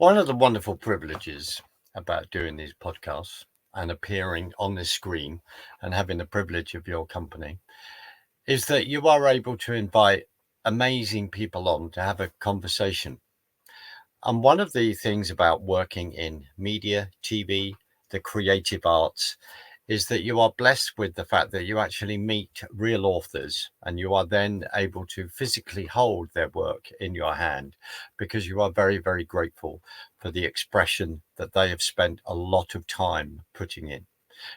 One of the wonderful privileges about doing these podcasts and appearing on this screen and having the privilege of your company is that you are able to invite amazing people on to have a conversation. And one of the things about working in media, TV, the creative arts, is that you are blessed with the fact that you actually meet real authors and you are then able to physically hold their work in your hand because you are very, very grateful for the expression that they have spent a lot of time putting in.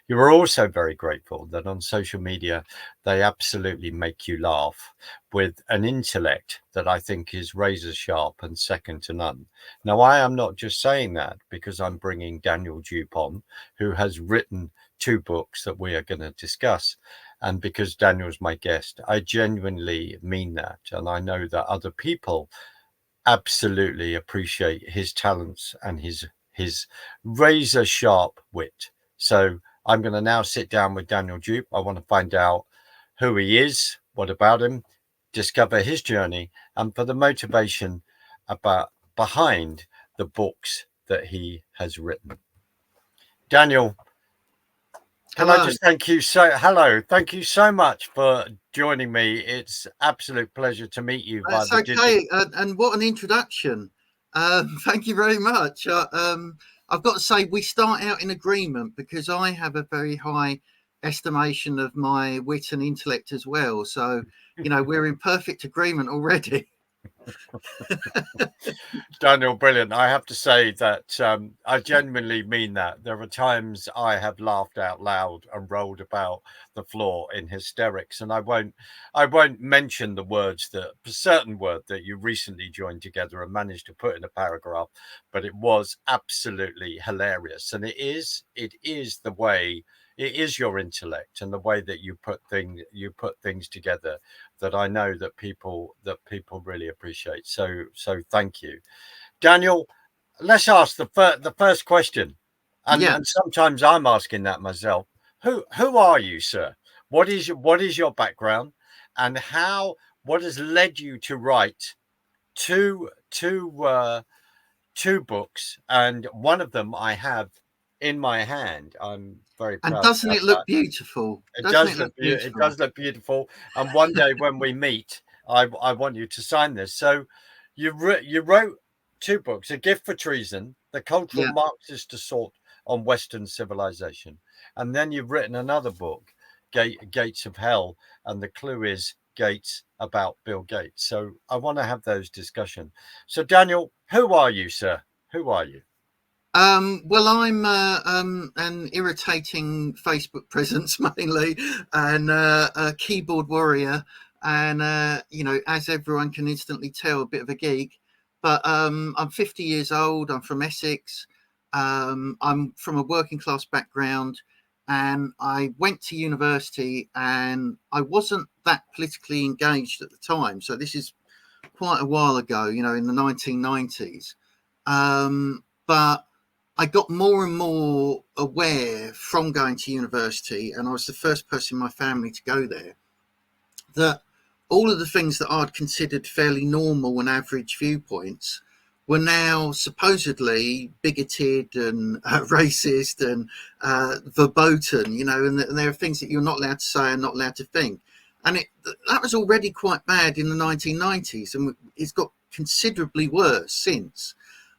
You are also very grateful that on social media, they absolutely make you laugh with an intellect that I think is razor sharp and second to none. Now, I am not just saying that because I'm bringing Daniel Jupp on, who has written 2 books that we are going to discuss. And because Daniel's my guest, I genuinely mean that. And I know that other people absolutely appreciate his talents and his razor sharp wit. So I'm going to now sit down with Daniel Jupp. I want to find out who he is, what about him, discover his journey, and for the motivation behind the books that he has written. Daniel, can I just thank you thank you so much for joining me. It's absolute pleasure to meet you. That's okay, and what an introduction. Thank you very much. I've got to say, we start out in agreement because I have a very high estimation of my wit and intellect as well. So, we're in perfect agreement already. Daniel, brilliant. I have to say that I genuinely mean that. There are times I have laughed out loud and rolled about the floor in hysterics, and I won't mention the certain word that you recently joined together and managed to put in a paragraph, but it was absolutely hilarious. And it is the way. It is your intellect and the way that you put things together that I know that people really appreciate. So thank you, Daniel. Let's ask the first question, and sometimes I'm asking that myself. Who are you, sir? What is your background, and what has led you to write two books, and one of them I have in my hand. I'm very proud. And doesn't it look beautiful? It does look beautiful. And one day when we meet, I want you to sign this. So you wrote 2 books: A Gift for Treason, The Cultural Marxist Assault on Western Civilization, and then you've written another book, Gates of Hell, and the clue is Gates, about Bill Gates. So I want to have those discussions. So Daniel, who are you, sir? Who are you? Well, I'm an irritating Facebook presence mainly, and a keyboard warrior, and as everyone can instantly tell, a bit of a geek. But I'm 50 years old. I'm from Essex. I'm from a working class background, and I went to university, and I wasn't that politically engaged at the time. So this is quite a while ago, in the 1990s. But I got more and more aware from going to university, and I was the first person in my family to go there, that all of the things that I'd considered fairly normal and average viewpoints were now supposedly bigoted and racist and verboten, and there are things that you're not allowed to say and not allowed to think. And that was already quite bad in the 1990s, and it's got considerably worse since.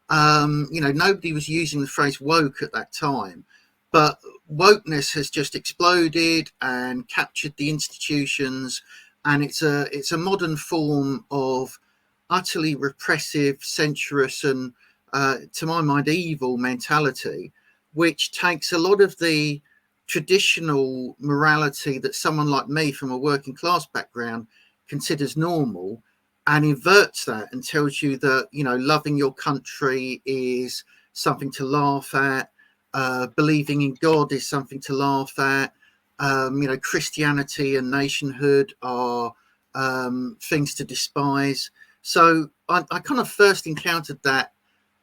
Nobody was using the phrase woke at that time, but wokeness has just exploded and captured the institutions, and it's a modern form of utterly repressive, sensuous, and to my mind, evil mentality, which takes a lot of the traditional morality that someone like me from a working class background considers normal, and inverts that and tells you that, loving your country is something to laugh at. Believing in God is something to laugh at. Christianity and nationhood are things to despise. So I kind of first encountered that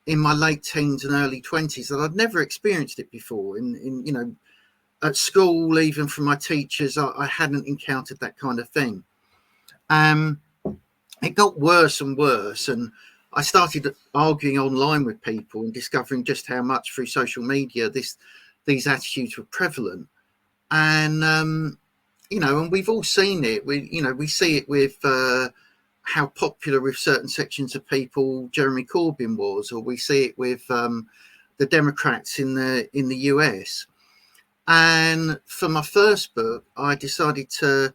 in my late teens and early 20s, that I'd never experienced it before. In at school, even from my teachers, I hadn't encountered that kind of thing. It got worse and worse, and I started arguing online with people and discovering just how much through social media these attitudes were prevalent. And you know, and we've all seen it. We see it with how popular with certain sections of people Jeremy Corbyn was, or we see it with the Democrats in the US. And for my first book, I decided to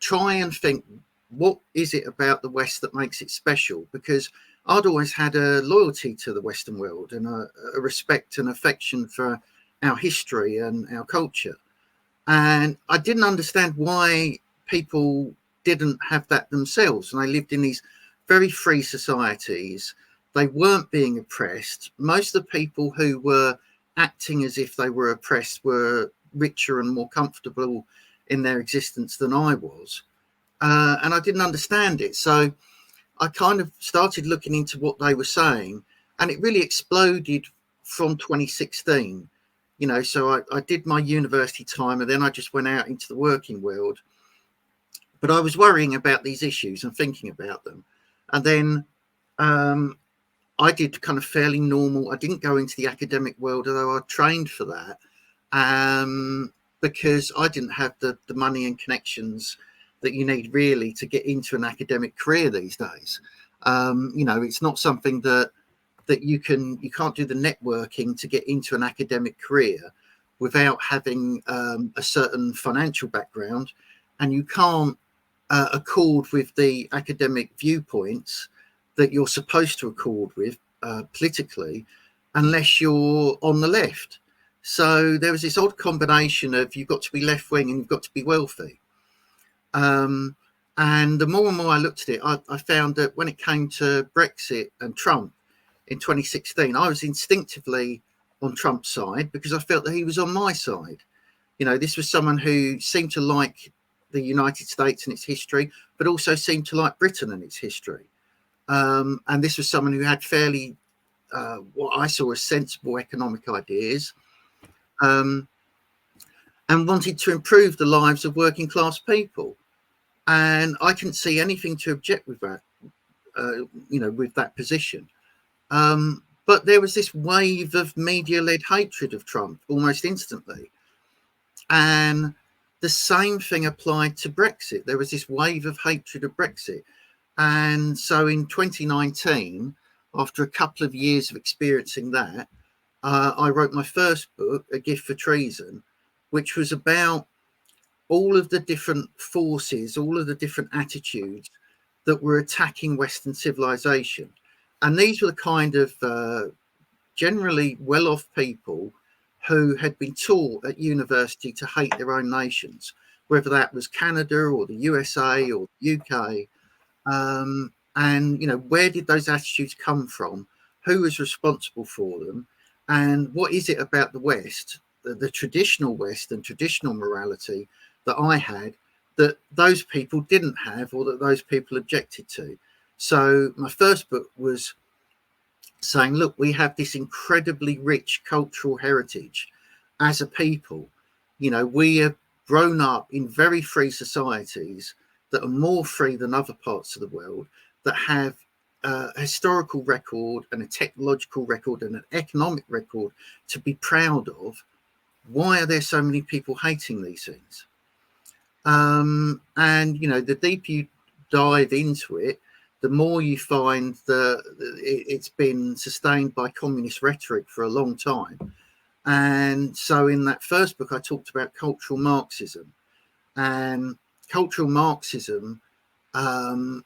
try and think, what is it about the West that makes it special? Because I'd always had a loyalty to the Western world and a respect and affection for our history and our culture. And I didn't understand why people didn't have that themselves. And they lived in these very free societies. They weren't being oppressed. Most of the people who were acting as if they were oppressed were richer and more comfortable in their existence than I was. And I didn't understand it. So I kind of started looking into what they were saying, and it really exploded from 2016. You know, so I did my university time, and then I just went out into the working world. But I was worrying about these issues and thinking about them. And then I did kind of fairly normal. I didn't go into the academic world, although I trained for that, because I didn't have the money and connections that you need really to get into an academic career these days. You know, it's not something that you can't do the networking to get into an academic career without having a certain financial background, and you can't accord with the academic viewpoints that you're supposed to accord with politically unless you're on the left. So there was this odd combination of you've got to be left wing and you've got to be wealthy. And the more and more I looked at it, I found that when it came to Brexit and Trump in 2016, I was instinctively on Trump's side because I felt that he was on my side. You know, this was someone who seemed to like the United States and its history, but also seemed to like Britain and its history. And this was someone who had fairly, what I saw as sensible economic ideas, and wanted to improve the lives of working class people. And I couldn't see anything to object with that, you know, with that position. But there was this wave of media-led hatred of Trump almost instantly. And the same thing applied to Brexit. There was this wave of hatred of Brexit. And so in 2019, after a couple of years of experiencing that, I wrote my first book, A Gift for Treason, which was about all of the different forces, all of the different attitudes that were attacking Western civilization. And these were the kind of generally well-off people who had been taught at university to hate their own nations, whether that was Canada or the USA or the UK. And, you know, where did those attitudes come from? Who was responsible for them? And what is it about the West, the traditional West and traditional morality that I had that those people didn't have, or that those people objected to? So my first book was saying, look, we have this incredibly rich cultural heritage as a people. You know, we have grown up in very free societies that are more free than other parts of the world, that have a historical record and a technological record and an economic record to be proud of. Why are there so many people hating these things? And, you know, the deeper you dive into it, the more you find that it's been sustained by communist rhetoric for a long time. And so in that first book, I talked about cultural Marxism. And cultural Marxism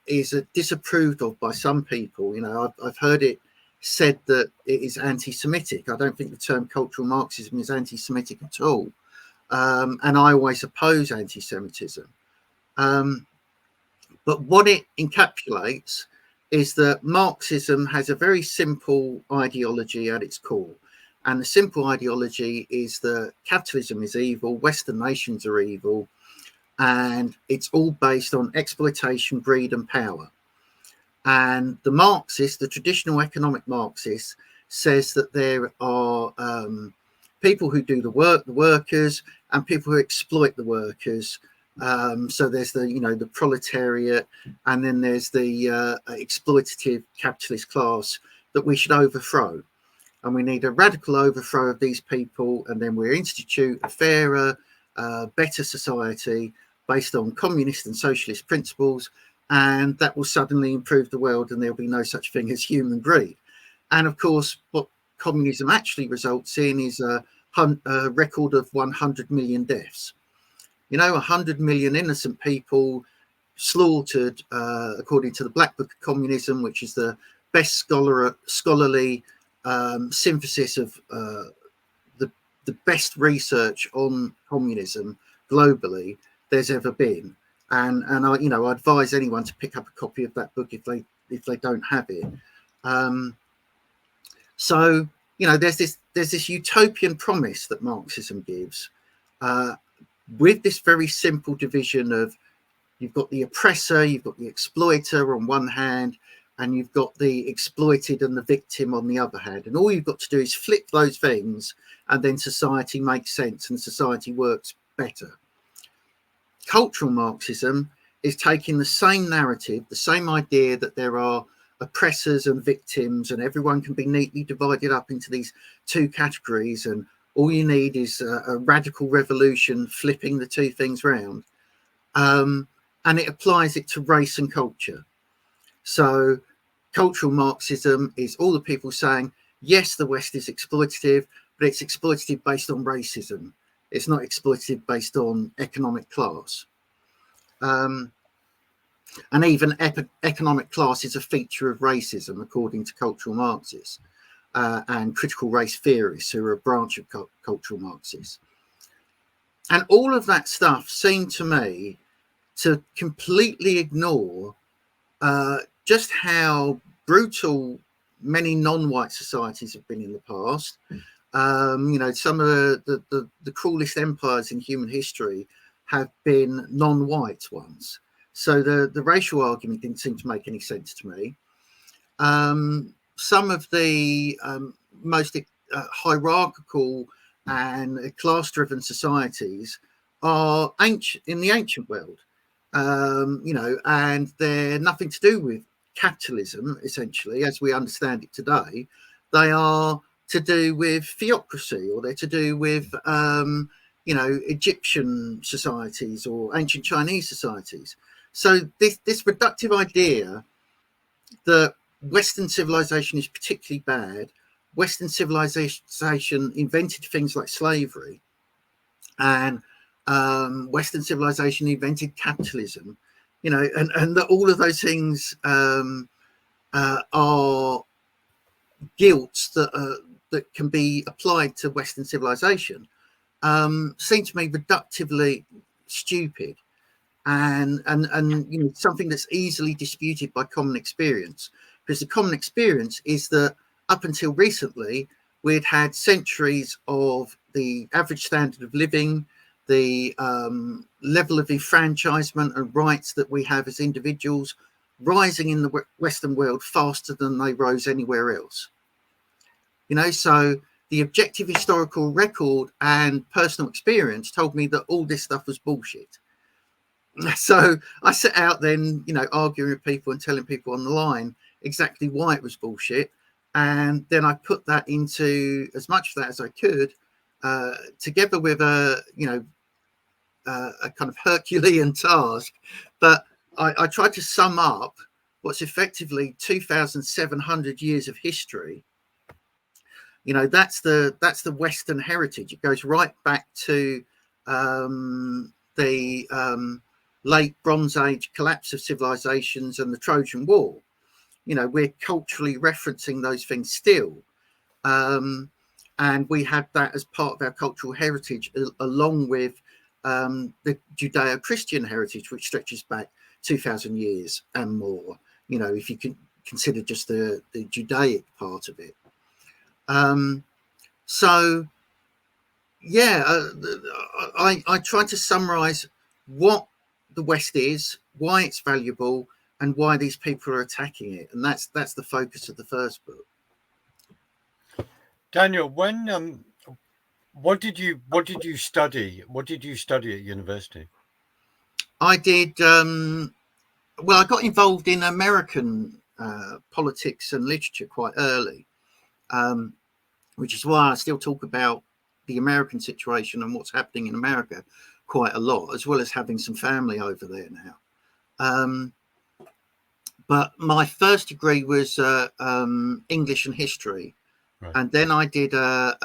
is disapproved of by some people. You know, I've heard it said that it is anti-Semitic. I don't think the term cultural Marxism is anti-Semitic at all. And I always oppose anti-Semitism. But what it encapsulates is that Marxism has a very simple ideology at its core. And the simple ideology is that capitalism is evil, Western nations are evil, and it's all based on exploitation, greed, and power. And the Marxist, the traditional economic Marxist, says that there are people who do the work, the workers, and people who exploit the workers, So there's the proletariat, and then there's the exploitative capitalist class that we should overthrow. And we need a radical overthrow of these people, and then we institute a fairer, better society based on communist and socialist principles, and that will suddenly improve the world, and there'll be no such thing as human greed. And of course, what communism actually results in is a record of 100 million deaths. 100 million innocent people slaughtered, according to the Black Book of Communism, which is the best scholarly synthesis of the best research on communism globally there's ever been. And I advise anyone to pick up a copy of that book if they don't have it. So there's this utopian promise that Marxism gives, with this very simple division of, you've got the oppressor, you've got the exploiter on one hand, and you've got the exploited and the victim on the other hand. And all you've got to do is flip those things, and then society makes sense and society works better. Cultural Marxism is taking the same narrative, the same idea that there are oppressors and victims, and everyone can be neatly divided up into these two categories, and all you need is a radical revolution flipping the two things round. And it applies it to race and culture. So cultural Marxism is all the people saying, yes, the West is exploitative, but it's exploitative based on racism. It's not exploitative based on economic class. And even economic class is a feature of racism, according to cultural Marxists and critical race theorists, who are a branch of cultural Marxists. And all of that stuff seemed to me to completely ignore just how brutal many non-white societies have been in the past. Some of the cruelest empires in human history have been non-white ones. So the racial argument didn't seem to make any sense to me. Some of the most hierarchical and class-driven societies are in the ancient world, and they're nothing to do with capitalism, essentially, as we understand it today. They are to do with theocracy, or they're to do with, Egyptian societies or ancient Chinese societies. So this reductive idea that Western civilization is particularly bad, Western civilization invented things like slavery, and Western civilization invented capitalism, and that all of those things are guilt that can be applied to Western civilization, seem to me reductively stupid, and something that's easily disputed by common experience, because the common experience is that up until recently we'd had centuries of the average standard of living, the level of enfranchisement and rights that we have as individuals rising in the Western world faster than they rose anywhere else. So the objective historical record and personal experience told me that all this stuff was bullshit. So I set out then, arguing with people and telling people on the line exactly why it was bullshit. And then I put that into as much of that as I could, together with a kind of Herculean task. But I tried to sum up what's effectively 2,700 years of history. That's the Western heritage. It goes right back to the late Bronze Age collapse of civilizations and the Trojan War. We're culturally referencing those things still. And we have that as part of our cultural heritage, along with the Judeo-Christian heritage, which stretches back 2,000 years and more, if you can consider just the Judaic part of it. So, yeah, I tried to summarize what the West is, why it's valuable, and why these people are attacking it. And that's the focus of the first book. Daniel, what did you study? What did you study at university? I did. Well, I got involved in American politics and literature quite early, um, which is why I still talk about the American situation and what's happening in America quite a lot, as well as having some family over there now. Um, but my first degree was English and history, Right. and then I did a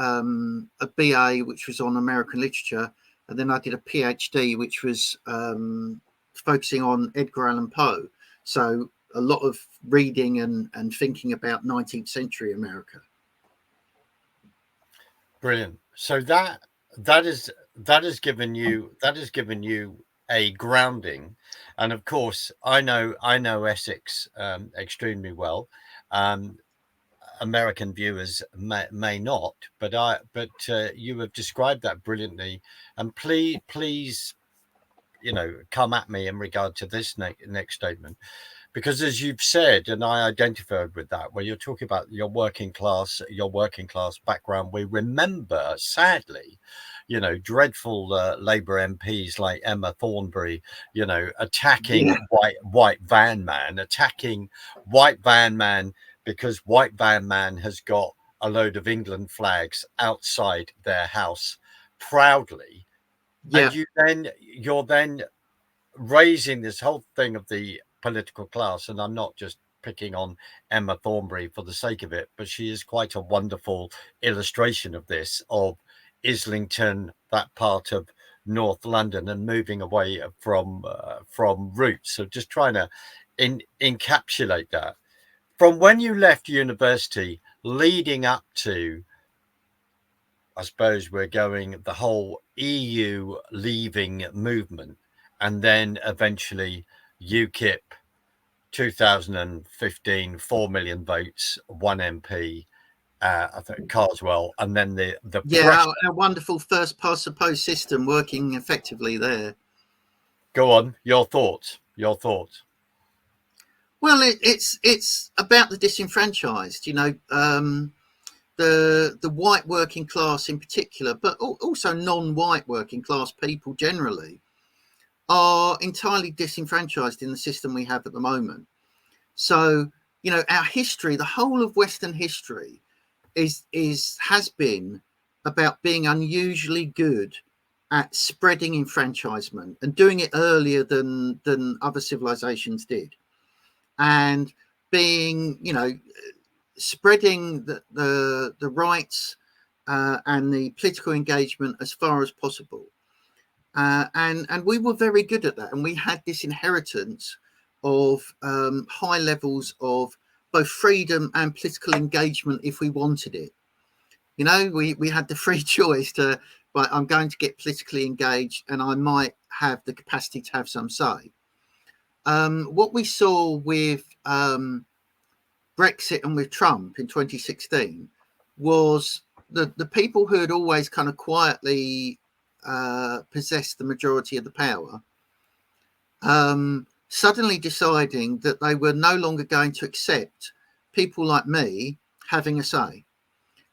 BA, which was on American literature, and then I did a PhD, which was focusing on Edgar Allan Poe. So a lot of reading and thinking about 19th century America. Brilliant. So that has given you a grounding, and of course, I know Essex extremely well. Um, American viewers may not, but you have described that brilliantly. And please, come at me in regard to this next statement, because as you've said, and I identified with that, where you're talking about your working class background, we remember sadly, dreadful Labour MPs like Emma Thornberry, attacking Yeah, attacking white van man because white van man has got a load of England flags outside their house proudly, and yeah, you're then raising this whole thing of the political class. And I'm not just picking on Emma Thornberry for the sake of it, but she is quite a wonderful illustration of this, of Islington, that part of North London, and moving away from roots. So just trying to encapsulate that from when you left university, leading up to, I suppose we're going the whole EU leaving movement, and then eventually UKIP, 2015, 4 million votes, one MP, I think Carswell, and then the yeah. pressure. A wonderful first past the post system working effectively there. Go on, your thoughts, your thoughts. Well, it's about the disenfranchised. The white working class in particular, but also non-white working class people generally, are entirely disenfranchised in the system we have at the moment. So, our history, the whole of Western history, has been about being unusually good at spreading enfranchisement and doing it earlier than other civilizations did, and being, spreading the rights and the political engagement as far as possible. And we were very good at that, and we had this inheritance of high levels of both freedom and political engagement if we wanted it. We had the free choice to, right, I'm going to get politically engaged, and I might have the capacity to have some say. What we saw with Brexit and with Trump in 2016 was the people who had always kind of quietly possessed the majority of the power, suddenly deciding that they were no longer going to accept people like me having a say,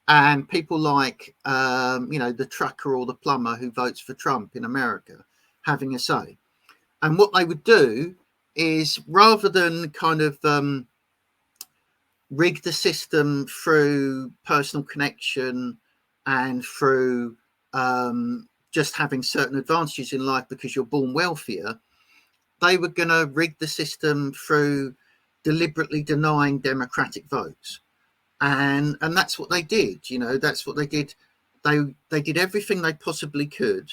and people like the trucker or the plumber who votes for Trump in America having a say. And what they would do is, rather than kind of rig the system through personal connection and through just having certain advantages in life because you're born wealthier, they were going to rig the system through deliberately denying democratic votes. And that's what they did. That's what they did. They did everything they possibly could.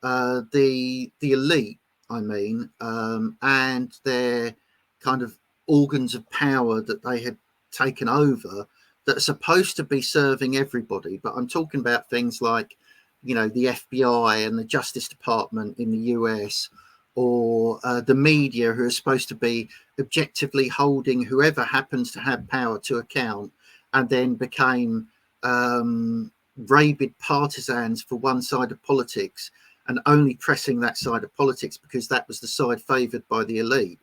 The elite, I mean, and their kind of organs of power that they had taken over, that are supposed to be serving everybody. But I'm talking about things like, the FBI and the Justice Department in the US, or the media, who are supposed to be objectively holding whoever happens to have power to account, and then became rabid partisans for one side of politics, and only pressing that side of politics because that was the side favoured by the elite.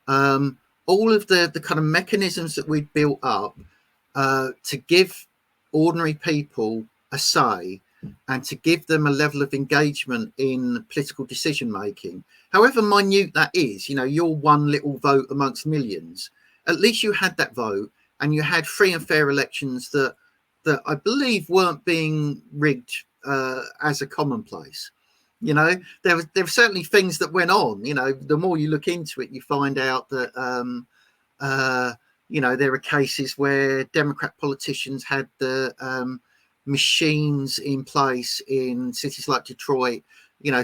All of the kind of mechanisms that we'd built up to give ordinary people a say and to give them a level of engagement in political decision making, however minute that is. You're one little vote amongst millions. At least you had that vote, and you had free and fair elections that I believe weren't being rigged as a commonplace. There were certainly things that went on. The more you look into it, you find out that there are cases where Democrat politicians had the machines in place in cities like Detroit,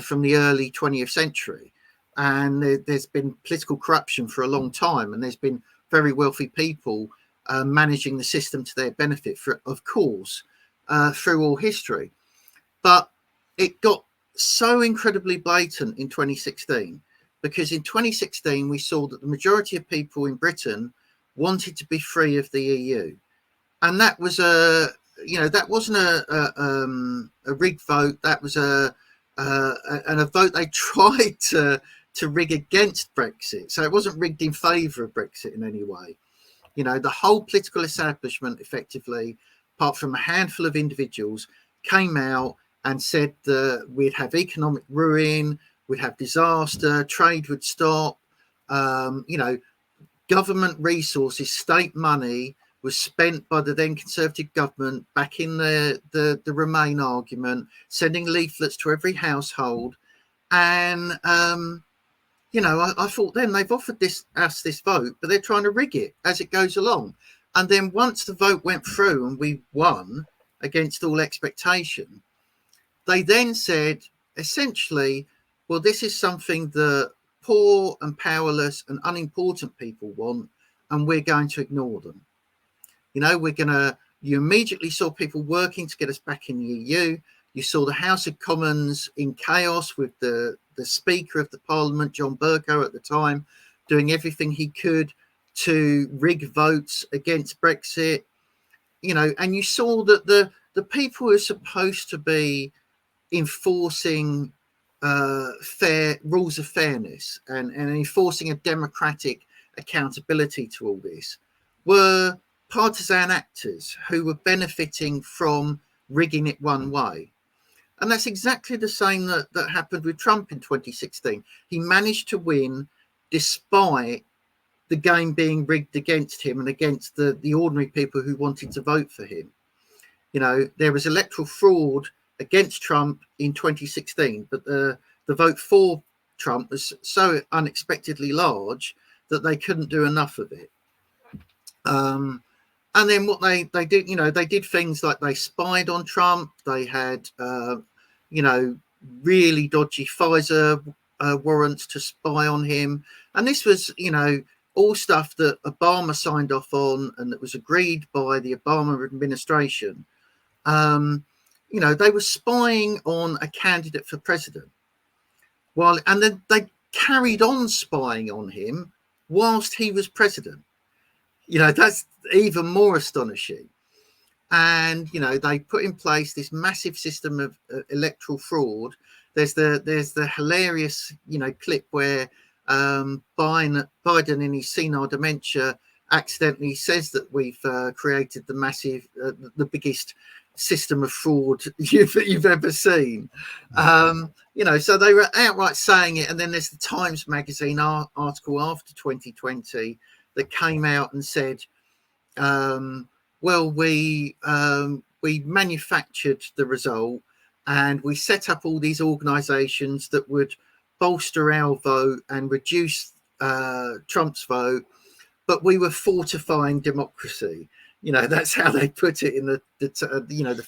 from the early 20th century. And there's been political corruption for a long time, and there's been very wealthy people managing the system to their benefit, of course, through all history. But it got so incredibly blatant in 2016, because in 2016 we saw that the majority of people in Britain wanted to be free of the EU, and that was that wasn't a rigged vote. That was a vote they tried to rig against Brexit. So it wasn't rigged in favour of Brexit in any way. The whole political establishment, effectively, apart from a handful of individuals, came out and said that we'd have economic ruin, we'd have disaster, trade would stop, government resources, state money was spent by the then Conservative government back in the Remain argument, sending leaflets to every household. And, I thought then they've offered us this vote, but they're trying to rig it as it goes along. And then once the vote went through and we won against all expectation, they then said, essentially, well, this is something that poor and powerless and unimportant people want, and we're going to ignore them. You immediately saw people working to get us back in the EU. You saw the House of Commons in chaos with the Speaker of the Parliament, John Bercow at the time, doing everything he could to rig votes against Brexit. And you saw that the people who are supposed to be enforcing fair rules of fairness and enforcing a democratic accountability to all this were partisan actors who were benefiting from rigging it one way. And that's exactly the same that happened with Trump in 2016. He managed to win despite the game being rigged against him and against the ordinary people who wanted to vote for him. There was electoral fraud against Trump in 2016, but the vote for Trump was so unexpectedly large that they couldn't do enough of it. And then what they did, they did things like they spied on Trump. They had, really dodgy Pfizer warrants to spy on him. And this was, all stuff that Obama signed off on and that was agreed by the Obama administration. They were spying on a candidate for president. And then they carried on spying on him whilst he was president. That's even more astonishing. And, they put in place this massive system of electoral fraud. There's the hilarious, clip where Biden in his senile dementia accidentally says that we've created the biggest system of fraud you've ever seen. So they were outright saying it. And then there's the Times Magazine article after 2020 that came out and said, we manufactured the result and we set up all these organizations that would bolster our vote and reduce Trump's vote, but we were fortifying democracy. That's how they put it in the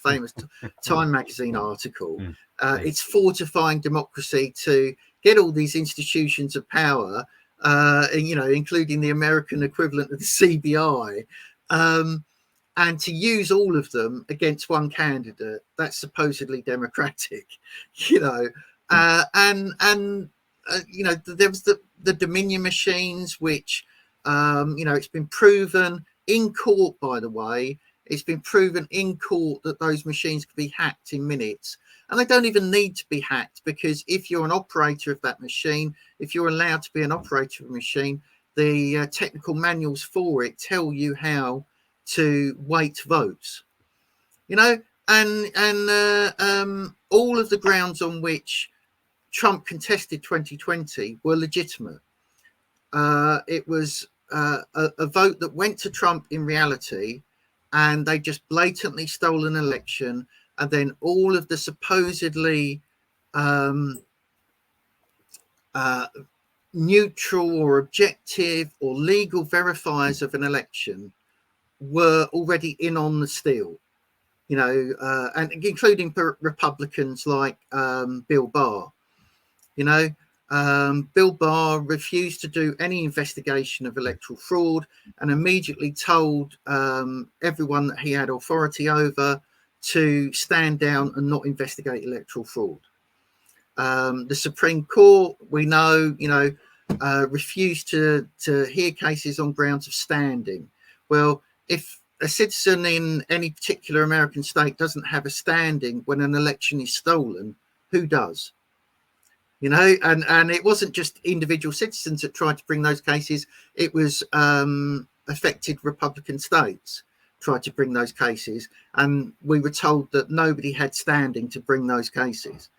famous Time Magazine article. It's fortifying democracy to get all these institutions of power, including the American equivalent of the CBI, and to use all of them against one candidate that's supposedly democratic. There was the Dominion machines, which it's been proven in court, by the way. It's been proven in court that those machines could be hacked in minutes. And they don't even need to be hacked, because if you're an operator of that machine, if you're allowed to be an operator of a machine, the technical manuals for it tell you how to weight votes. all of the grounds on which Trump contested 2020 were legitimate. It was a vote that went to Trump in reality, and they just blatantly stole an election. And then all of the supposedly neutral or objective or legal verifiers of an election were already in on the steal, and including Republicans like Bill Barr. Bill Barr refused to do any investigation of electoral fraud and immediately told everyone that he had authority over to stand down and not investigate electoral fraud. The Supreme Court, we know, refused to hear cases on grounds of standing. Well, if a citizen in any particular American state doesn't have a standing when an election is stolen, who does? And it wasn't just individual citizens that tried to bring those cases. It was affected Republican states tried to bring those cases, and we were told that nobody had standing to bring those cases.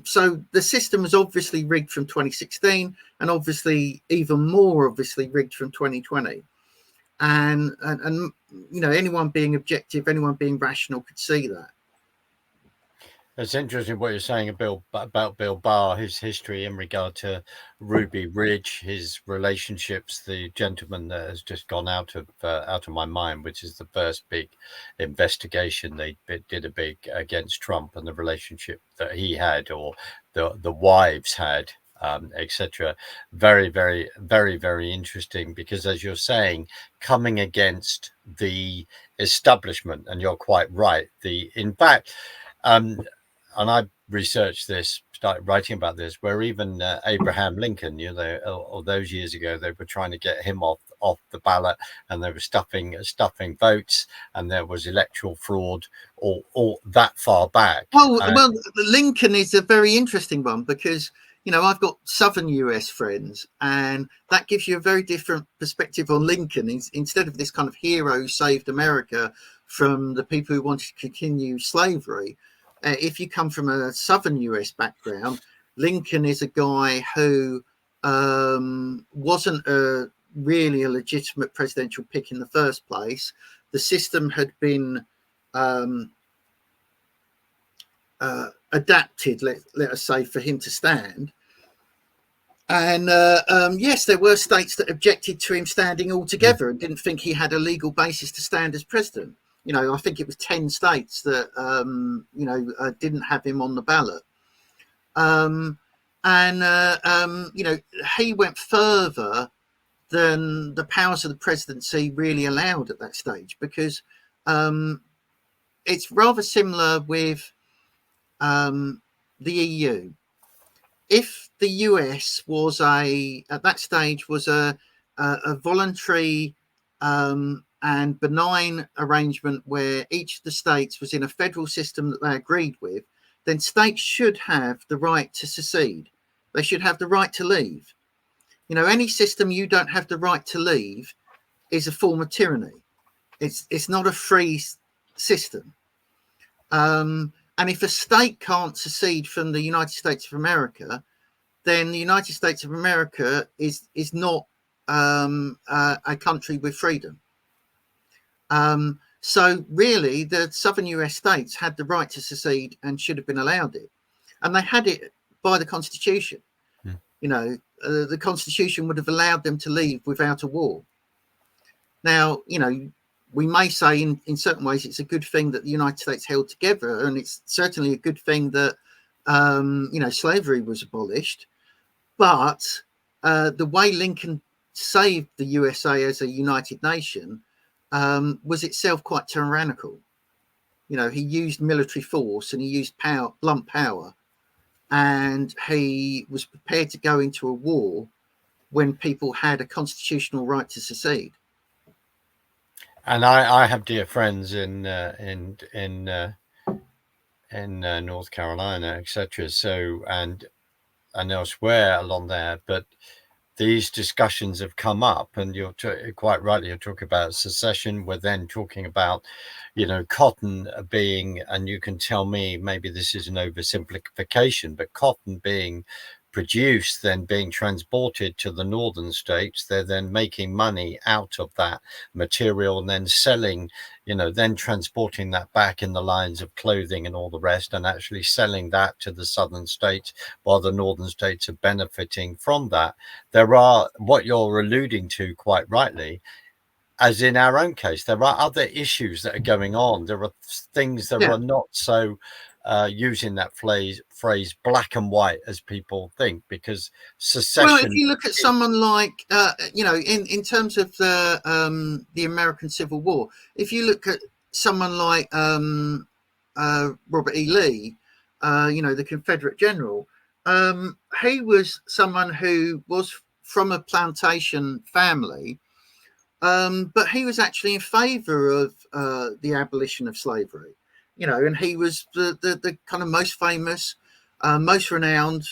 So the system was obviously rigged from 2016, and obviously even more obviously rigged from 2020. And anyone being objective, anyone being rational could see that. It's interesting what you're saying about Bill Barr, his history in regard to Ruby Ridge, his relationships, the gentleman that has just gone out of my mind, which is the first big investigation they did against Trump, and the relationship that he had, or the wives had, etc. Very, very, very, very interesting, because as you're saying, coming against the establishment, and you're quite right. In fact, and I researched this, started writing about this, where even Abraham Lincoln, all those years ago, they were trying to get him off the ballot, and they were stuffing votes, and there was electoral fraud all that far back. Well, Lincoln is a very interesting one, because I've got Southern US friends, and that gives you a very different perspective on Lincoln. Instead of this kind of hero who saved America from the people who wanted to continue slavery, if you come from a Southern US background, Lincoln is a guy who wasn't really a legitimate presidential pick in the first place. The system had been adapted, let us say, for him to stand. And yes, there were states that objected to him standing altogether and didn't think he had a legal basis to stand as president. I think it was 10 states that, didn't have him on the ballot. He went further than the powers of the presidency really allowed at that stage, because it's rather similar with the EU. If the US was at that stage was a voluntary and benign arrangement where each of the states was in a federal system that they agreed with, then states should have the right to secede. They should have the right to leave. Any system you don't have the right to leave is a form of tyranny. It's not a free system. And if a state can't secede from the United States of America, then the United States of America is not a country with freedom. So really, the Southern US states had the right to secede and should have been allowed it. And they had it by the Constitution. The Constitution would have allowed them to leave without a war. Now, we may say in certain ways it's a good thing that the United States held together, and it's certainly a good thing that slavery was abolished. But the way Lincoln saved the USA as a united nation was itself quite tyrannical. He used military force, and he used blunt power, and he was prepared to go into a war when people had a constitutional right to secede. And I have dear friends in North Carolina, etc. So and elsewhere along there, but these discussions have come up, and you're quite rightly, you're talking about secession. We're then talking about, cotton being, and you can tell me maybe this is an oversimplification, but cotton being produced, then being transported to the northern states. They're then making money out of that material and then selling, then transporting that back in the lines of clothing and all the rest, and actually selling that to the southern states while the northern states are benefiting from that. There are, what you're alluding to quite rightly, as in our own case, there are other issues that are going on. There are things that are not so, using that phrase black and white as people think, because secession. Well, if you look at someone like, in terms of the American Civil War, if you look at someone like Robert E. Lee, the Confederate general, he was someone who was from a plantation family. But he was actually in favor of the abolition of slavery, and he was the kind of most famous, most renowned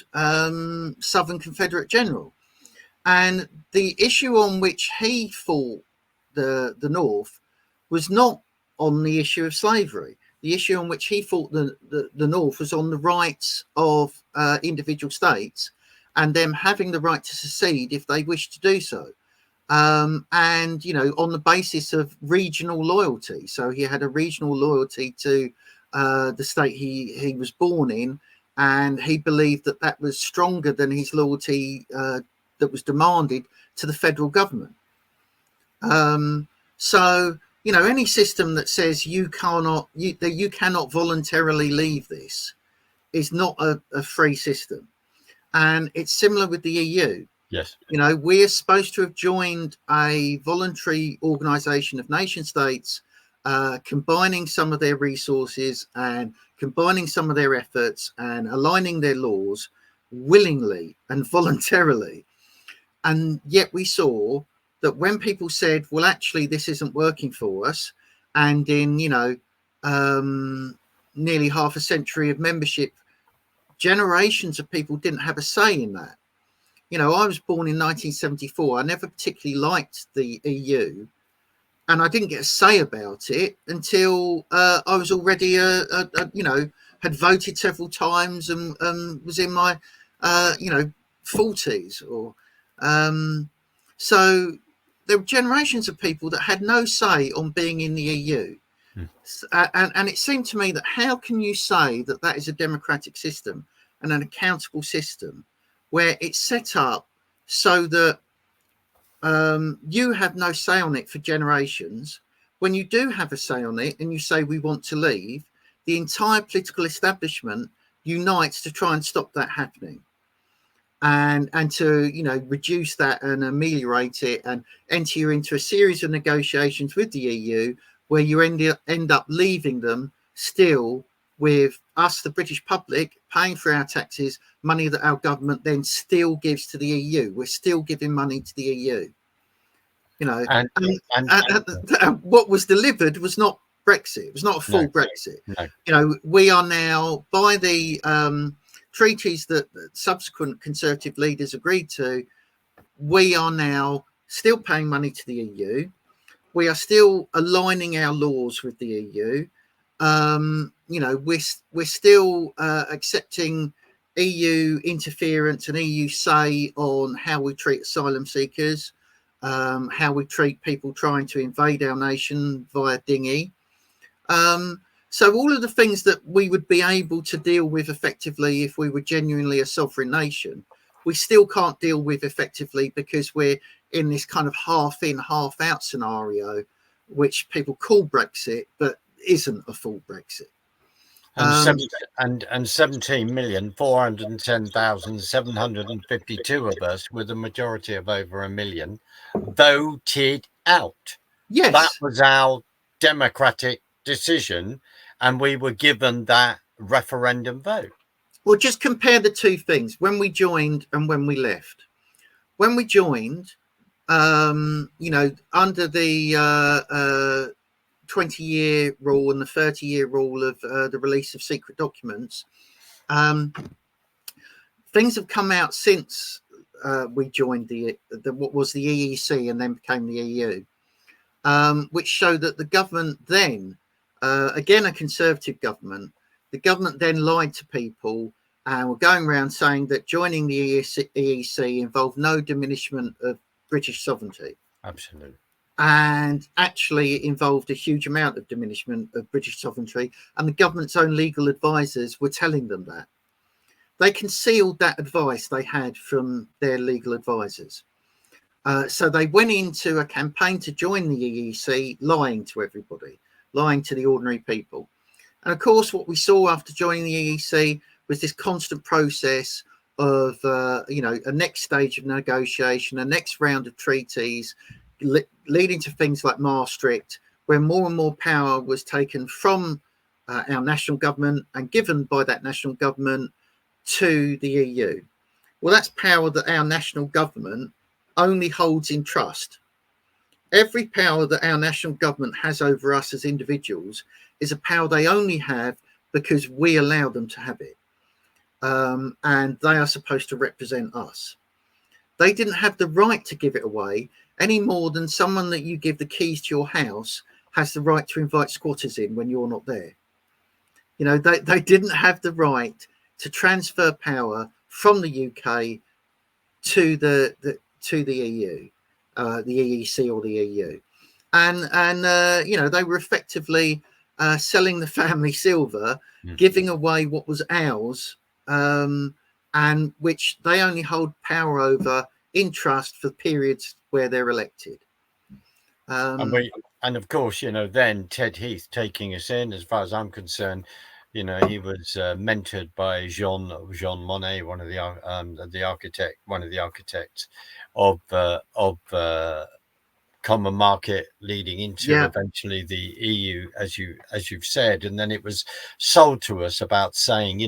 Southern Confederate general. And the issue on which he fought the North was not on the issue of slavery. The issue on which he fought the North was on the rights of individual states and them having the right to secede if they wished to do so. And on the basis of regional loyalty. So he had a regional loyalty to the state he was born in, and he believed that was stronger than his loyalty that was demanded to the federal government. So any system that says you cannot voluntarily leave this is not a free system. And it's similar with the EU. Yes. We're supposed to have joined a voluntary organization of nation states, combining some of their resources and combining some of their efforts and aligning their laws willingly and voluntarily. And yet we saw that when people said, well, actually, this isn't working for us, and in, nearly half a century of membership, generations of people didn't have a say in that. I was born in 1974. I never particularly liked the EU, and I didn't get a say about it until I was already, had voted several times and was in my, 40s. So there were generations of people that had no say on being in the EU. And it seemed to me that how can you say that is a democratic system and an accountable system where it's set up so that you have no say on it for generations. When you do have a say on it and you say we want to leave, the entire political establishment unites to try and stop that happening, and to reduce that and ameliorate it, and enter you into a series of negotiations with the EU where you end up leaving them still with us, the British public, paying for our taxes, money that our government then still gives to the EU. We're still giving money to the EU. And what was delivered was not Brexit. It was not a full Brexit. No. We are now, by the treaties that subsequent Conservative leaders agreed to, we are now still paying money to the EU. We are still aligning our laws with the EU. We're still accepting EU interference and EU say on how we treat asylum seekers, how we treat people trying to invade our nation via dinghy. So all of the things that we would be able to deal with effectively if we were genuinely a sovereign nation, we still can't deal with effectively because we're in this kind of half in, half out scenario, which people call Brexit, but isn't a full Brexit. And 17,410,752 of us, with a majority of over 1 million, voted out. Yes. That was our democratic decision, and we were given that referendum vote. Well, just compare the two things, when we joined and when we left. When we joined, under the 20-year rule and the 30-year rule of the release of secret documents, things have come out since we joined the what was the EEC and then became the EU, which showed that the government then, again a conservative government, the government then lied to people and were going around saying that joining the EEC involved no diminishment of British sovereignty. Absolutely. And actually it involved a huge amount of diminishment of British sovereignty, and the government's own legal advisors were telling them that. They concealed that advice they had from their legal advisors. So they went into a campaign to join the EEC, lying to everybody, lying to the ordinary people. And of course, what we saw after joining the EEC was this constant process of, a next stage of negotiation, a next round of treaties, leading to things like Maastricht, where more and more power was taken from our national government and given by that national government to the EU. Well, that's power that our national government only holds in trust. Every power that our national government has over us as individuals is a power they only have because we allow them to have it. And they are supposed to represent us. They didn't have the right to give it away any more than someone that you give the keys to your house has the right to invite squatters in when you're not there. You know, they didn't have the right to transfer power from the UK to the EU, the EEC or the EU, and they were effectively selling the family silver, giving away what was ours, and which they only hold power over in trust for periods where they're elected. And of course, then Ted Heath taking us in, as far as I'm concerned, he was mentored by Jean Monnet, one of the architects of common market, leading into eventually the EU, as you've said. And then it was sold to us about saying,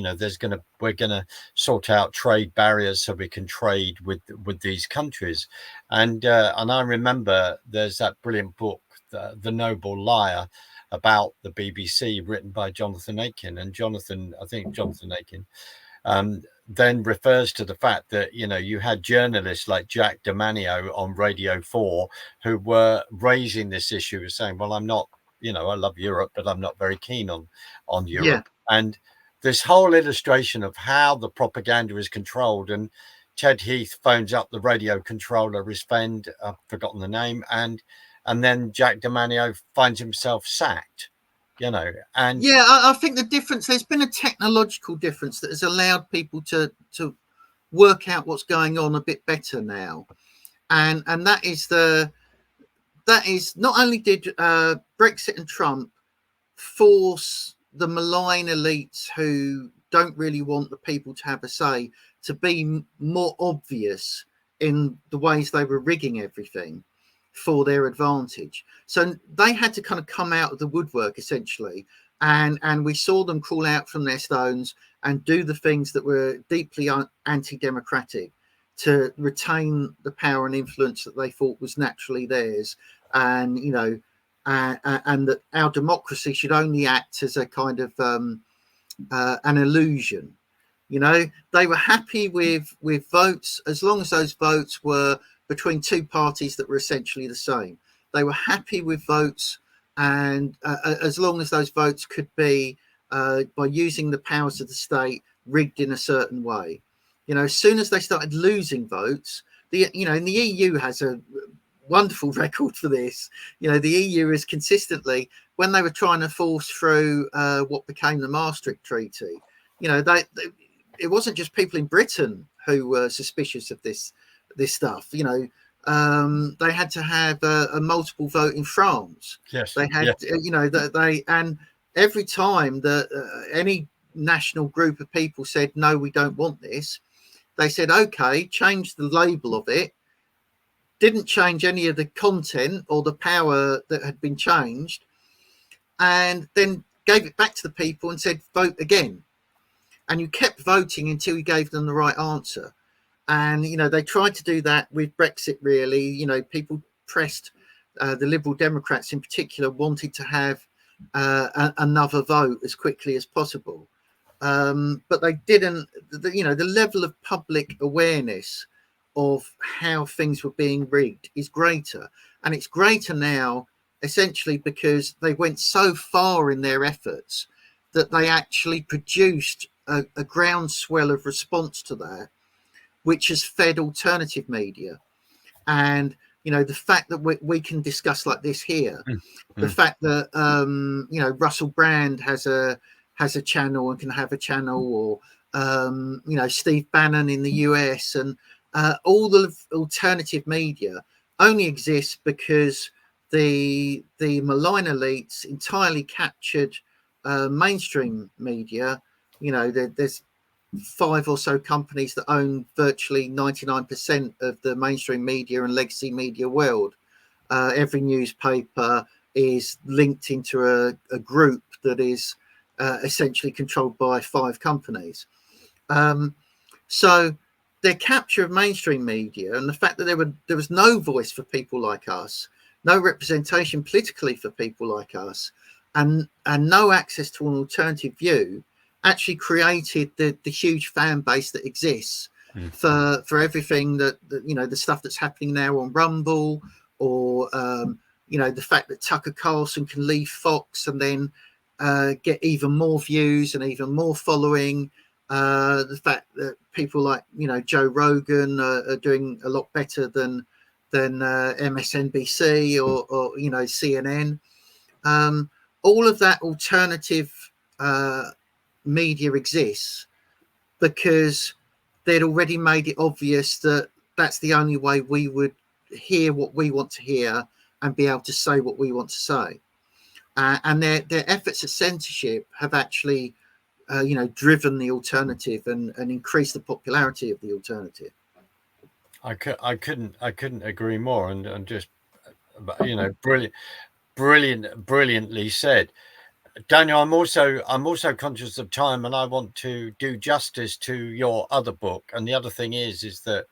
we're gonna sort out trade barriers so we can trade with these countries. And I remember there's that brilliant book, The Noble Liar, about the BBC, written by Jonathan Aiken. And Jonathan Aiken then refers to the fact that, you had journalists like Jack D'Manio on Radio 4 who were raising this issue, saying, well, I'm not, I love Europe, but I'm not very keen on Europe. Yeah. And this whole illustration of how the propaganda is controlled. And Ted Heath phones up the radio controller, his friend, I've forgotten the name, and then Jack D'Manio finds himself sacked. And I think the difference, there's been a technological difference that has allowed people to work out what's going on a bit better now, and that is not only did Brexit and Trump force the malign elites who don't really want the people to have a say to be more obvious in the ways they were rigging everything for their advantage. So they had to kind of come out of the woodwork, essentially, and we saw them crawl out from their stones and do the things that were deeply anti-democratic to retain the power and influence that they thought was naturally theirs, and and that our democracy should only act as a kind of an illusion. They were happy with votes as long as those votes were between two parties that were essentially the same. They were happy with votes, and as long as those votes could be, by using the powers of the state, rigged in a certain way. As soon as they started losing votes, and the EU has a wonderful record for this. The EU is consistently, when they were trying to force through what became the Maastricht Treaty, it wasn't just people in Britain who were suspicious of this stuff. They had to have a multiple vote in France. Yes, they had, and every time that any national group of people said, no, we don't want this, they said, okay, change the label of it, didn't change any of the content or the power that had been changed, and then gave it back to the people and said, vote again. And you kept voting until you gave them the right answer. And, they tried to do that with Brexit, really. People pressed, the Liberal Democrats in particular wanted to have another vote as quickly as possible. But they didn't, the level of public awareness of how things were being rigged is greater. And it's greater now essentially because they went so far in their efforts that they actually produced a groundswell of response to that, which has fed alternative media. And the fact that we can discuss like this here, the fact that Russell Brand has a channel and can have a channel, or Steve Bannon in the US, and all the alternative media only exists because the malign elites entirely captured mainstream media. There's 5 or so companies that own virtually 99% of the mainstream media and legacy media world. Every newspaper is linked into a group that is essentially controlled by 5 companies. So their capture of mainstream media and the fact that there was no voice for people like us, no representation politically for people like us, and no access to an alternative view, actually created the huge fan base that exists for everything that the stuff that's happening now on Rumble, or the fact that Tucker Carlson can leave Fox and then get even more views and even more following. The fact that people like Joe Rogan are doing a lot better than MSNBC or CNN. All of that alternative media exists because they'd already made it obvious that that's the only way we would hear what we want to hear and be able to say what we want to say. And their efforts at censorship have actually driven the alternative and increased the popularity of the alternative. I couldn't agree more, and just brilliantly said. Daniel, I'm also conscious of time, and I want to do justice to your other book. And the other thing is that,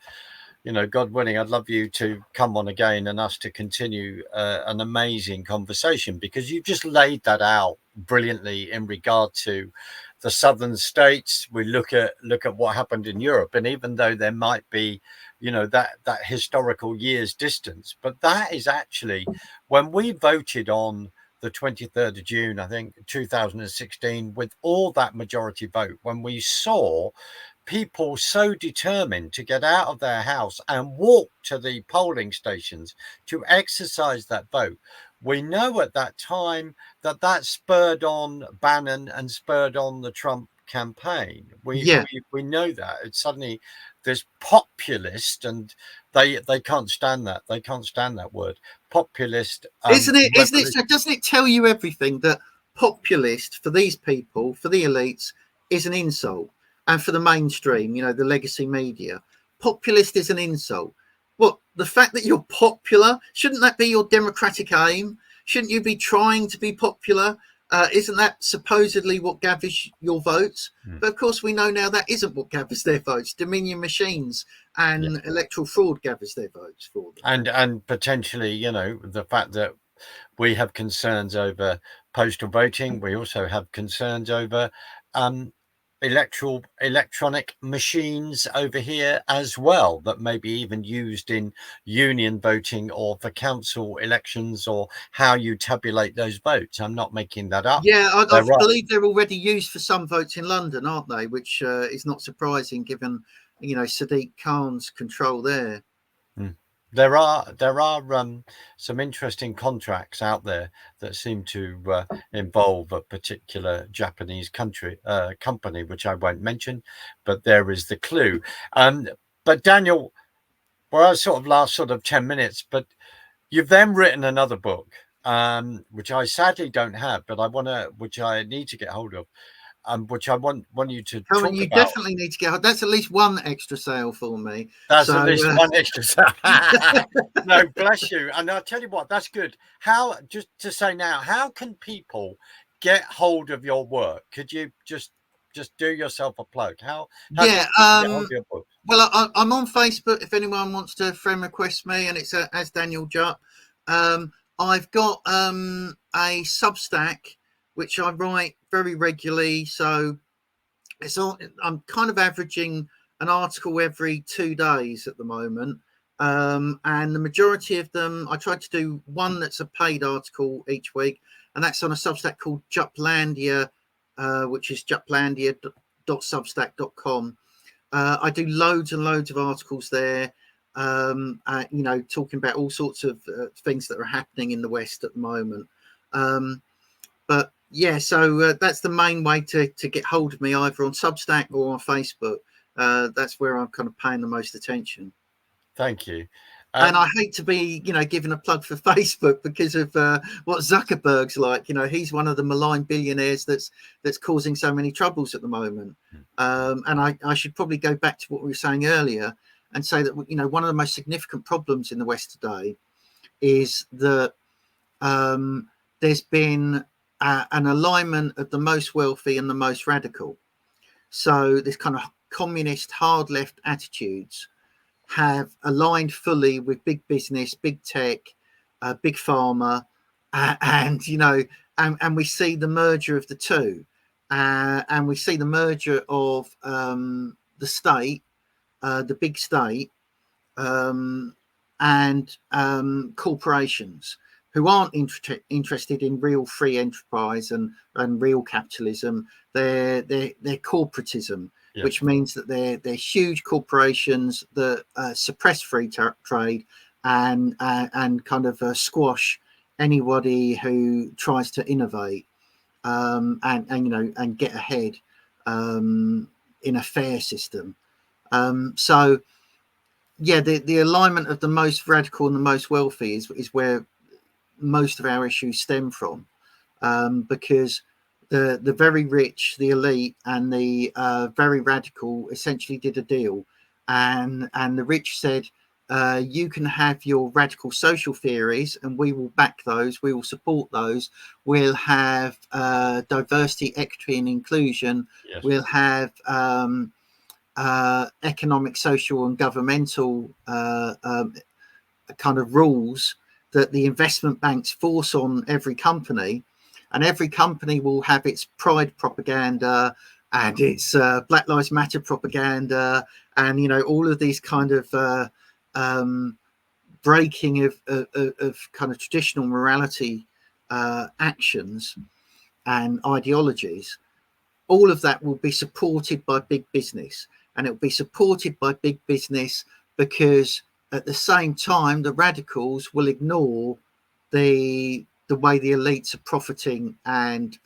God willing, I'd love you to come on again and us to continue an amazing conversation, because you've just laid that out brilliantly in regard to the southern states. We look at what happened in Europe, and even though there might be, that historical years distance, but that is actually when we voted on the 23rd of June, I think 2016, with all that majority vote, when we saw people so determined to get out of their house and walk to the polling stations to exercise that vote. We know at that time that spurred on Bannon and spurred on the Trump campaign. We know that it's suddenly this populist, and they can't stand that. They can't stand that word, populist. Isn't it? So doesn't it tell you everything that populist for these people, for the elites, is an insult? And for the mainstream, the legacy media, populist is an insult. Well, the fact that you're popular, shouldn't that be your democratic aim? Shouldn't you be trying to be popular? Isn't that supposedly what gathers your votes? But of course, we know now that isn't what gathers their votes. Dominion machines and electoral fraud gathers their votes for them. And potentially, the fact that we have concerns over postal voting. We also have concerns over electronic machines over here as well, that may be even used in union voting or for council elections, or how you tabulate those votes. I'm not making that up. Yeah, I believe they're already used for some votes in London, aren't they? Which is not surprising given Sadiq Khan's control there. There are some interesting contracts out there that seem to involve a particular Japanese company, which I won't mention, but there is the clue. But Daniel, well, our last 10 minutes, but you've then written another book, which I sadly don't have, but which I need to get hold of. Which I want you to talk about. You definitely need to get. That's at least one extra sale for me. That's at least one extra sale. No, bless you. And I'll tell you what, that's good. How, just to say now, how can people get hold of your work? Could you just do yourself a plug? How can people get hold of your book? Well, I'm on Facebook if anyone wants to friend request me, and it's as Daniel Jupp. I've got a Substack which I write very regularly, so I'm kind of averaging an article every 2 days at the moment. And the majority of them, I try to do one that's a paid article each week, and that's on a Substack called Jupplandia, which is jupplandia.substack.com. I do loads and loads of articles there, talking about all sorts of things that are happening in the West at the moment. But yeah, so that's the main way to get hold of me, either on Substack or on Facebook. That's where I'm kind of paying the most attention. Thank you. And I hate to be, giving a plug for Facebook because of what Zuckerberg's like. He's one of the malign billionaires that's causing so many troubles at the moment. And I should probably go back to what we were saying earlier and say that, one of the most significant problems in the West today is that there's been an alignment of the most wealthy and the most radical. So this kind of communist hard left attitudes have aligned fully with big business, big tech, big pharma, and we see the merger of the two, and we see the merger of the state, the big state, and corporations who aren't interested in real free enterprise and real capitalism. They're corporatism. Yep. Which means that they're huge corporations that suppress free trade and kind of squash anybody who tries to innovate and get ahead in a fair system. So yeah, the alignment of the most radical and the most wealthy is where most of our issues stem from, because the very rich, the elite, and the very radical essentially did a deal, and the rich said, you can have your radical social theories and we will back those, we will support those, we'll have diversity, equity and inclusion. Yes. We'll have economic, social and governmental kind of rules that the investment banks force on every company. And every company will have its pride propaganda and its Black Lives Matter propaganda, and all of these kind of breaking of kind of traditional morality actions and ideologies. All of that will be supported by big business, and it will be supported by big business because at the same time the radicals will ignore the way the elites are profiting and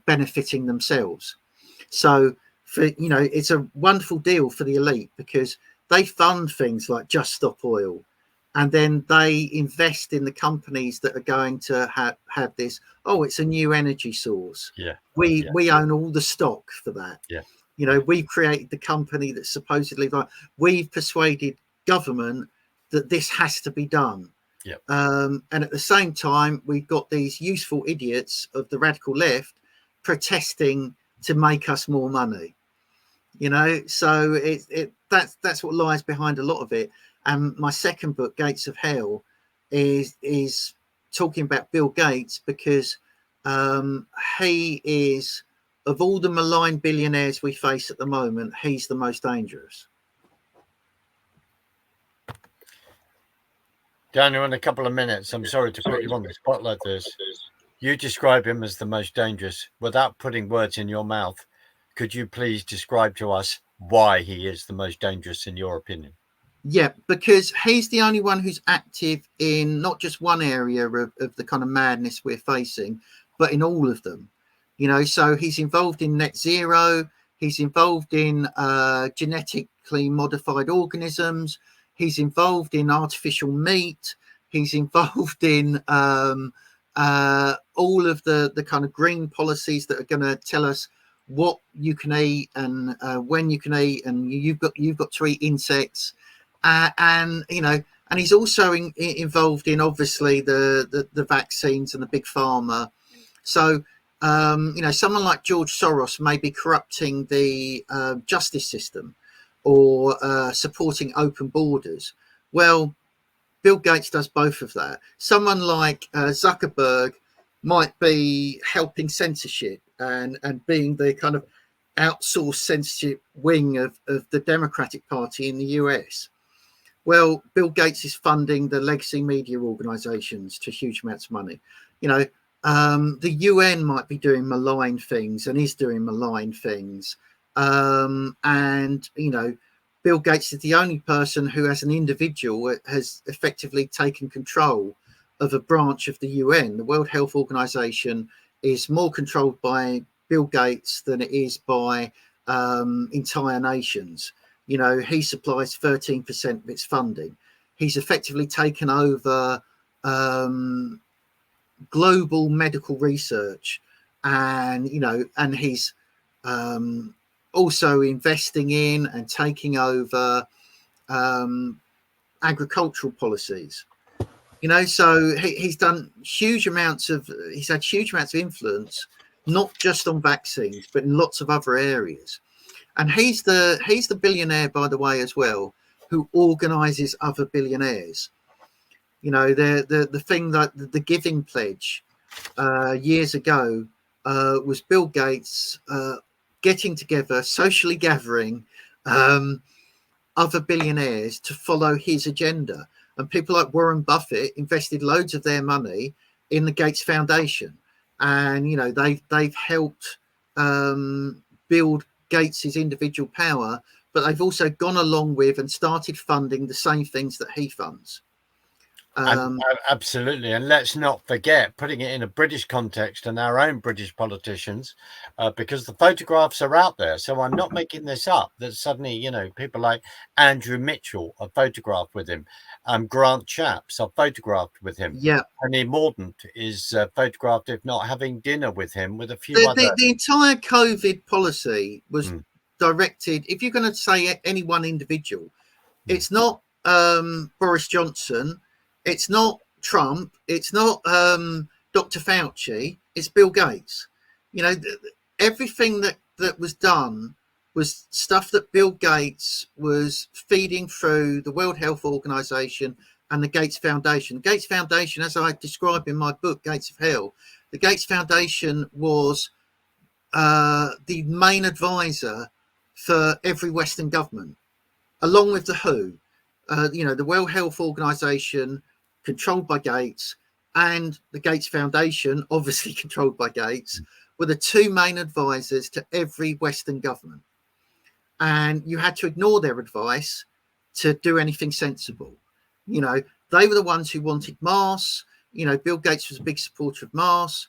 benefiting themselves. So it's a wonderful deal for the elite because they fund things like Just Stop Oil, and then they invest in the companies that are going to have this. Oh, it's a new energy source. Yeah, we own all the stock for that. Yeah, we've created the company that supposedly we've persuaded government that this has to be done. Yep. And at the same time, we've got these useful idiots of the radical left protesting to make us more money. So that's what lies behind a lot of it. And my second book, Gates of Hell, is talking about Bill Gates because he is, of all the malign billionaires we face at the moment, he's the most dangerous. Daniel, in a couple of minutes, I'm sorry to put you on the spot like this. You describe him as the most dangerous. Without putting words in your mouth, could you please describe to us why he is the most dangerous in your opinion? Yeah, because he's the only one who's active in not just one area of the kind of madness we're facing, but in all of them. So he's involved in net zero. He's involved in genetically modified organisms. He's involved in artificial meat. He's involved in all of the kind of green policies that are going to tell us what you can eat and when you can eat, and you've got to eat insects. And he's also involved in obviously the vaccines and the big pharma. So someone like George Soros may be corrupting the justice system or supporting open borders. Well, Bill Gates does both of that. Someone like Zuckerberg might be helping censorship and being the kind of outsourced censorship wing of the Democratic Party in the US. Well, Bill Gates is funding the legacy media organizations to huge amounts of money. The UN might be doing malign things and is doing malign things. Bill Gates is the only person who, as an individual, has effectively taken control of a branch of the UN. The World Health Organization is more controlled by Bill Gates than it is by entire nations. He supplies 13% of its funding. He's effectively taken over global medical research, and he's also investing in and taking over agricultural policies. So he's done huge amounts of influence, not just on vaccines, but in lots of other areas. And he's the billionaire, by the way, as well, who organizes other billionaires. The thing that the Giving Pledge years ago was Bill Gates getting together, socially gathering other billionaires to follow his agenda. And people like Warren Buffett invested loads of their money in the Gates Foundation, and they've helped build Gates's individual power, but they've also gone along with and started funding the same things that he funds. Absolutely. And let's not forget, putting it in a British context and our own British politicians, because the photographs are out there. So I'm not making this up, that suddenly, people like Andrew Mitchell are photographed with him. Grant Shapps are photographed with him. Yeah. Penny Mordaunt is photographed, if not having dinner with him, with a few other. The entire COVID policy was directed, if you're going to say any one individual, it's not Boris Johnson, it's not Trump, it's not Dr. Fauci, it's Bill Gates. Everything that was done was stuff that Bill Gates was feeding through the World Health Organization and the Gates Foundation. The Gates Foundation, as I describe in my book, Gates of Hell, the Gates Foundation was the main advisor for every Western government, along with the WHO. The World Health Organization, controlled by Gates, and the Gates Foundation, obviously controlled by Gates, were the two main advisors to every Western government. And you had to ignore their advice to do anything sensible. They were the ones who wanted masks. Bill Gates was a big supporter of masks.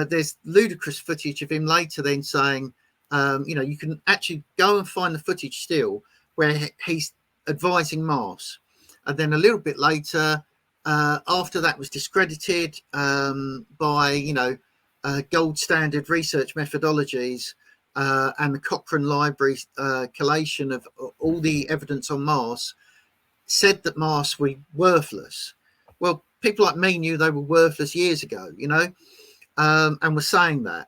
There's ludicrous footage of him later then saying, you can actually go and find the footage still where he's advising masks. And then a little bit later, after that was discredited by, gold standard research methodologies and the Cochrane Library collation of all the evidence on masks, said that masks were worthless. Well, people like me knew they were worthless years ago, and were saying that.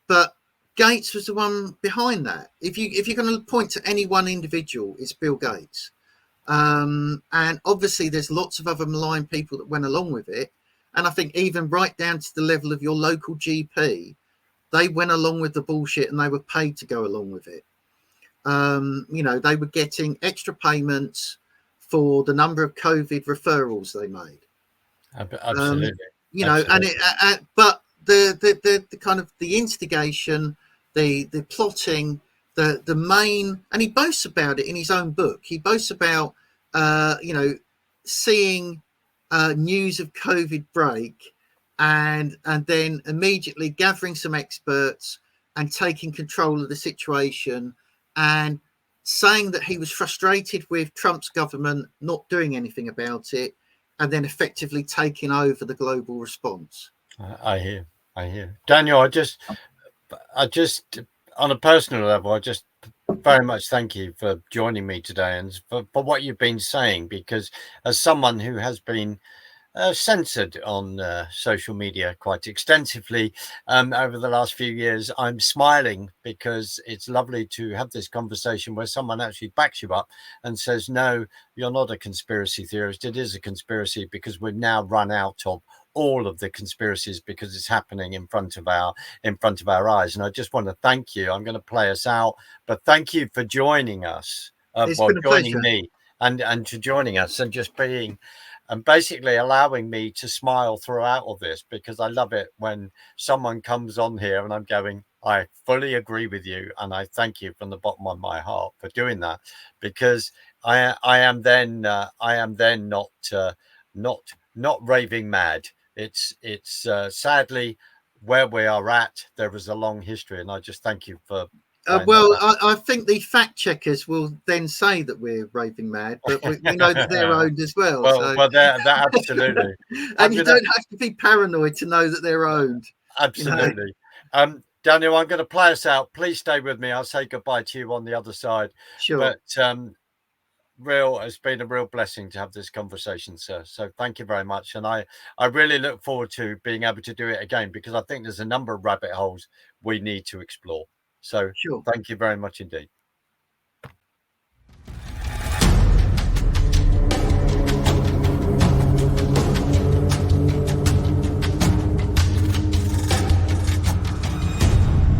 But Gates was the one behind that. If you're going to point to any one individual, it's Bill Gates. And obviously there's lots of other malign people that went along with it. And I think even right down to the level of your local GP, they went along with the bullshit and they were paid to go along with it. They were getting extra payments for the number of COVID referrals they made. Absolutely. But the kind of the instigation, the plotting, the main, and he boasts about it in his own book. He boasts about seeing news of COVID break and then immediately gathering some experts and taking control of the situation and saying that he was frustrated with Trump's government not doing anything about it, and then effectively taking over the global response. I hear. Daniel, I just on a personal level, I just very much thank you for joining me today and for what you've been saying, because as someone who has been censored on social media quite extensively over the last few years, I'm smiling because it's lovely to have this conversation where someone actually backs you up and says, no, you're not a conspiracy theorist. It is a conspiracy because we've now run out of all of the conspiracies because it's happening in front of our eyes. And I just want to thank you. I'm going to play us out, but thank you for joining us. It's been a Joining pleasure. me and to joining us and just being and basically allowing me to smile throughout all this, because I love it when someone comes on here and I'm going, I fully agree with you, and I thank you from the bottom of my heart for doing that, because I am then not raving mad. It's sadly where we are at. There is a long history, and I just thank you for playing that Well, back. I think the fact checkers will then say that we're raving mad, but we know that they're owned as well. So, That absolutely. I'm and you gonna don't have to be paranoid to know that they're owned. You know, absolutely. Daniel, I'm going to play us out. Please stay with me. I'll say goodbye to you on the other side. sure. But it's been a real blessing to have this conversation, sir. So thank you very much. And I really look forward to being able to do it again, because I think there's a number of rabbit holes we need to explore. So Sure. thank you very much indeed.